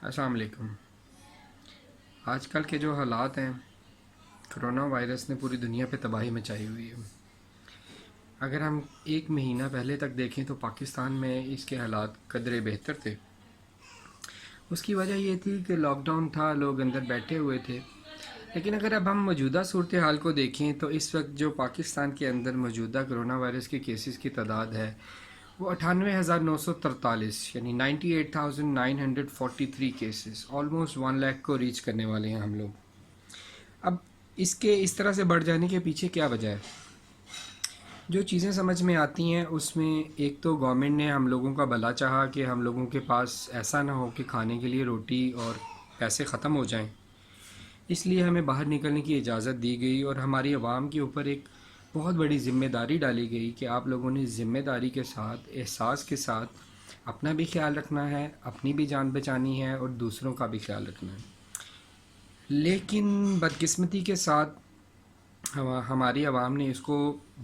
السلام علیکم۔ آج کل کے جو حالات ہیں، کرونا وائرس نے پوری دنیا پہ تباہی مچائی ہوئی ہے۔ اگر ہم ایک مہینہ پہلے تک دیکھیں تو پاکستان میں اس کے حالات قدرے بہتر تھے۔ اس کی وجہ یہ تھی کہ لاک ڈاؤن تھا، لوگ اندر بیٹھے ہوئے تھے۔ لیکن اگر اب ہم موجودہ صورتحال کو دیکھیں تو اس وقت جو پاکستان کے اندر موجودہ کرونا وائرس کے کیسز کی تعداد ہے وہ 98,943 یعنی 98,943 کیسز، آلموسٹ 1 لاکھ کو ریچ کرنے والے ہیں ہم لوگ۔ اب اس کے اس طرح سے بڑھ جانے کے پیچھے کیا وجہ ہے؟ جو چیزیں سمجھ میں آتی ہیں اس میں ایک تو گورنمنٹ نے ہم لوگوں کا بھلا چاہا کہ ہم لوگوں کے پاس ایسا نہ ہو کہ کھانے کے لیے روٹی اور پیسے ختم ہو جائیں، اس لیے ہمیں باہر نکلنے کی اجازت دی گئی اور ہماری عوام کے اوپر ایک بہت بڑی ذمہ داری ڈالی گئی کہ آپ لوگوں نے ذمہ داری کے ساتھ، احساس کے ساتھ اپنا بھی خیال رکھنا ہے، اپنی بھی جان بچانی ہے اور دوسروں کا بھی خیال رکھنا ہے۔ لیکن بدقسمتی کے ساتھ ہماری عوام نے اس کو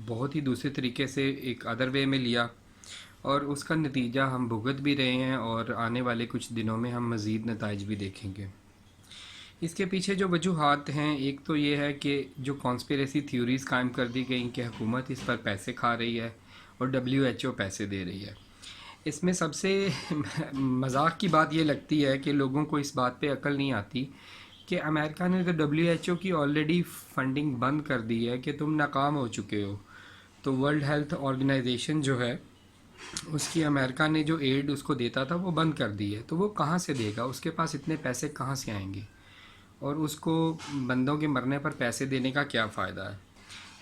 بہت ہی دوسرے طریقے سے ایک ادر وے میں لیا اور اس کا نتیجہ ہم بھگت بھی رہے ہیں اور آنے والے کچھ دنوں میں ہم مزید نتائج بھی دیکھیں گے۔ اس کے پیچھے جو وجوہات ہیں، ایک تو یہ ہے کہ جو کانسپیریسی تھیوریز قائم کر دی گئیں کہ حکومت اس پر پیسے کھا رہی ہے اور WHO پیسے دے رہی ہے۔ اس میں سب سے مذاق کی بات یہ لگتی ہے کہ لوگوں کو اس بات پہ عقل نہیں آتی کہ امریکہ نے تو WHO کی آلریڈی فنڈنگ بند کر دی ہے کہ تم ناکام ہو چکے ہو، تو ورلڈ ہیلتھ آرگنائزیشن جو ہے اس کی امریکہ نے جو ایڈ اس کو دیتا تھا وہ بند کر دی ہے، تو وہ کہاں سے دے گا؟ اس کے پاس اتنے پیسے کہاں سے آئیں گے؟ اور اس کو بندوں کے مرنے پر پیسے دینے کا کیا فائدہ ہے؟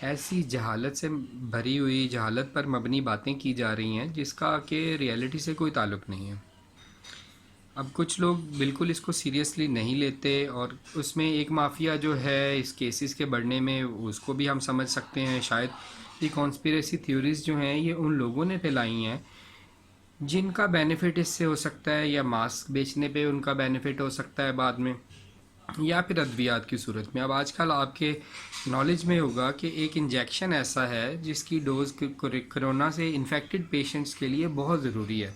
ایسی جہالت سے بھری ہوئی، جہالت پر مبنی باتیں کی جا رہی ہیں جس کا کہ ریئلٹی سے کوئی تعلق نہیں ہے۔ اب کچھ لوگ بالکل اس کو سیریسلی نہیں لیتے اور اس میں ایک مافیا جو ہے اس کیسز کے بڑھنے میں، اس کو بھی ہم سمجھ سکتے ہیں۔ شاید یہ کانسپیریسی تھیوریز جو ہیں یہ ان لوگوں نے پھیلائی ہیں جن کا بینیفٹ اس سے ہو سکتا ہے، یا ماسک بیچنے پہ ان کا بینیفٹ ہو سکتا ہے بعد میں، یا پھر ادویات کی صورت میں۔ اب آج کل آپ کے نالج میں ہوگا کہ ایک انجیکشن ایسا ہے جس کی ڈوز کرونا سے انفیکٹڈ پیشنٹس کے لیے بہت ضروری ہے،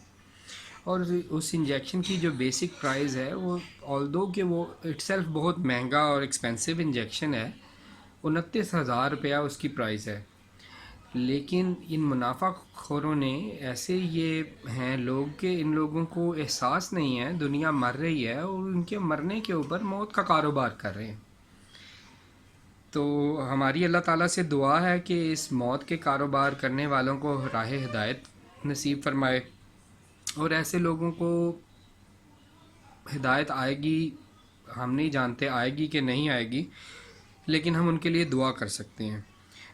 اور اس انجیکشن کی جو بیسک پرائز ہے وہ آلدو کہ وہ اٹ سیلف بہت مہنگا اور ایکسپینسو انجیکشن ہے، 29,000 روپیہ اس کی پرائز ہے، لیکن ان منافع خوروں نے ایسے یہ ہیں لوگ کہ ان لوگوں کو احساس نہیں ہے دنیا مر رہی ہے اور ان کے مرنے کے اوپر موت کا کاروبار کر رہے ہیں۔ تو ہماری اللہ تعالیٰ سے دعا ہے کہ اس موت کے کاروبار کرنے والوں کو راہ ہدایت نصیب فرمائے، اور ایسے لوگوں کو ہدایت آئے گی، ہم نہیں جانتے آئے گی کہ نہیں آئے گی، لیکن ہم ان کے لیے دعا کر سکتے ہیں۔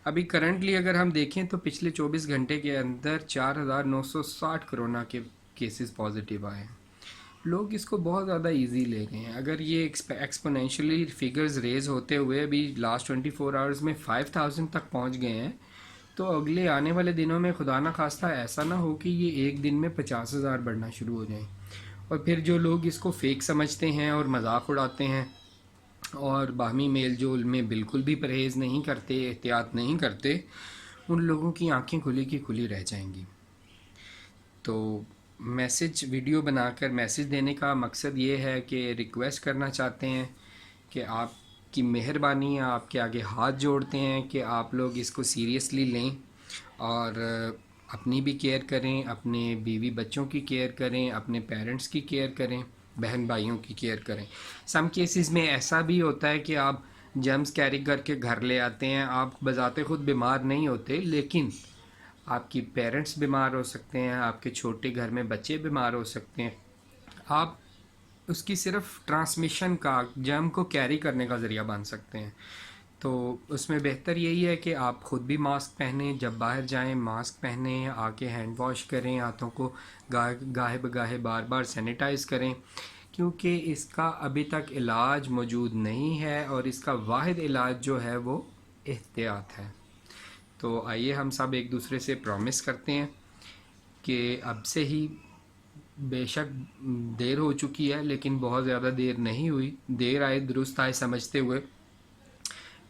ابھی کرنٹلی اگر ہم دیکھیں تو پچھلے 24 گھنٹے کے اندر 4,960 کرونا کے کیسز پازیٹیو آئے ہیں۔ لوگ اس کو بہت زیادہ ایزی لے رہے ہیں۔ اگر یہ ایکسپونینشلی فگرز ریز ہوتے ہوئے ابھی لاسٹ 24 آورز میں 5,000 تک پہنچ گئے ہیں، تو اگلے آنے والے دنوں میں خدا نہ خواستہ ایسا نہ ہو کہ یہ ایک دن میں 50,000 بڑھنا شروع ہو جائیں، اور پھر جو لوگ اس کو فیک سمجھتے ہیں اور مذاق اڑاتے ہیں اور باہمی میل جول میں بالکل بھی پرہیز نہیں کرتے، احتیاط نہیں کرتے، ان لوگوں کی آنکھیں کھلی کی کھلی رہ جائیں گی۔ تو ویڈیو بنا کر میسج دینے کا مقصد یہ ہے کہ ریکویسٹ کرنا چاہتے ہیں کہ آپ کی مہربانی، آپ کے آگے ہاتھ جوڑتے ہیں کہ آپ لوگ اس کو سیریسلی لیں اور اپنی بھی کیئر کریں، اپنے بیوی بچوں کی کیئر کریں، اپنے پیرنٹس کی کیئر کریں، بہن بھائیوں کی کیئر کریں۔ سم کیسز میں ایسا بھی ہوتا ہے کہ آپ جرمز کیری کر کے گھر لے آتے ہیں، آپ بذات خود بیمار نہیں ہوتے، لیکن آپ کی پیرنٹس بیمار ہو سکتے ہیں، آپ کے چھوٹے گھر میں بچے بیمار ہو سکتے ہیں، آپ اس کی صرف ٹرانسمیشن کا، جرم کو کیری کرنے کا ذریعہ بن سکتے ہیں۔ تو اس میں بہتر یہی ہے کہ آپ خود بھی ماسک پہنیں، جب باہر جائیں ماسک پہنیں، آ کے ہینڈ واش کریں، ہاتھوں کو گاہے بگاہے بار بار سینیٹائز کریں، کیونکہ اس کا ابھی تک علاج موجود نہیں ہے، اور اس کا واحد علاج جو ہے وہ احتیاط ہے۔ تو آئیے ہم سب ایک دوسرے سے پرومس کرتے ہیں کہ اب سے ہی، بے شک دیر ہو چکی ہے لیکن بہت زیادہ دیر نہیں ہوئی، دیر آئے درست آئے سمجھتے ہوئے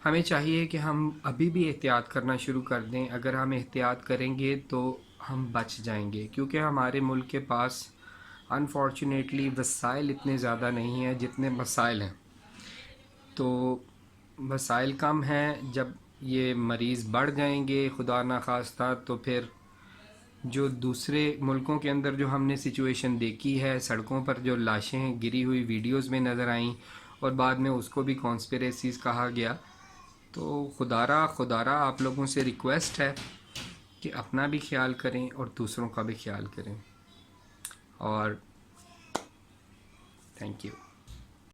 ہمیں چاہیے کہ ہم ابھی بھی احتیاط کرنا شروع کر دیں۔ اگر ہم احتیاط کریں گے تو ہم بچ جائیں گے، کیونکہ ہمارے ملک کے پاس انفارچونیٹلی وسائل اتنے زیادہ نہیں ہیں جتنے مسائل ہیں. تو وسائل کم ہیں، جب یہ مریض بڑھ جائیں گے خدا نخواستہ تو پھر جو دوسرے ملکوں کے اندر جو ہم نے سچویشن دیکھی ہے، سڑکوں پر جو لاشیں گری ہوئی ویڈیوز میں نظر آئیں اور بعد میں اس کو بھی کانسپیریسیز کہا گیا، تو خدارا آپ لوگوں سے ریکویسٹ ہے کہ اپنا بھی خیال کریں اور دوسروں کا بھی خیال کریں. اور تھینک یو.